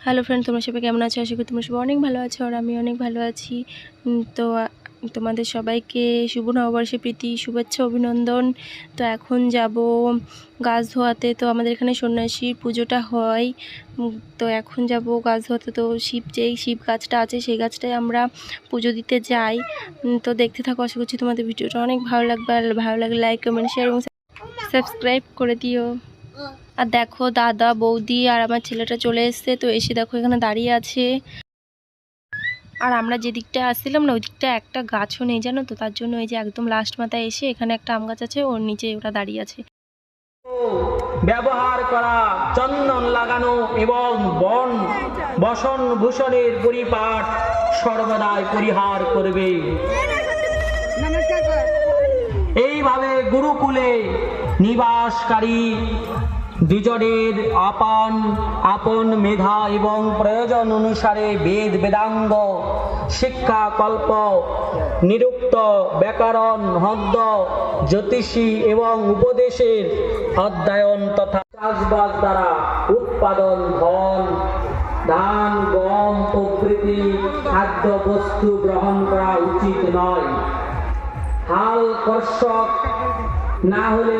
Hello friend, তোমরা সবাই কেমন আছো? আশা করি তোমরা সবাই অনেক ভালো আছো, আর আমি অনেক ভালো আছি। তো তোমাদের সবাইকে শুভ নববর্ষে প্রীতি শুভেচ্ছা অভিনন্দন। তো এখন যাব গাছ ধোয়াতে। তো আমাদের এখানে সন্ন্যাসী পুজোটা হয়। তো এখন যাব গাছ ধোয়াতে। তো যেই শিব গাছটা আছে সেই গাছটাই আমরা পুজো দিতে যাই। তো দেখতে থাকো, আশা করছি তোমাদের ভিডিওটা অনেক ভালো লাগবে। আর ভালো লাগলে লাইক কমেন্ট শেয়ার এবং সাবস্ক্রাইব করে দিও। আর দেখো, দাদা বৌদি আর আমার ছেলেটা চলে এসছে। তো এসে দেখো এখানে দাঁড়িয়ে আছে। আর আমরা যে দিকটায় আসছিলাম না, ওই দিকটা একটা গাছও নেই, জানো তো। তার জন্য এই যে একদম লাস্ট মাথায় এসে এখানে একটা আম গাছ আছে, ওর নিচে ওরা দাঁড়িয়ে আছে। ব্যবহার করা চন্দন লাগানো এবং বসন ভূষণের পরিপাট সর্বদাই পরিহার করবে। এইভাবে গুরুকুলে নিবাসকারী দুজনের আপন আপন মেধা এবং প্রয়োজন অনুসারে বেদ বেদাঙ্গ শিক্ষা কল্প নিরুক্ত ব্যাকরণ হদ্য জ্যোতিষী এবং উপদেশের অধ্যয়ন তথা চাষবাস দ্বারা উৎপাদন ধন ধান গম প্রভৃতি খাদ্য বস্তু গ্রহণ করা উচিত নয়। হাল কর্ষক না হলে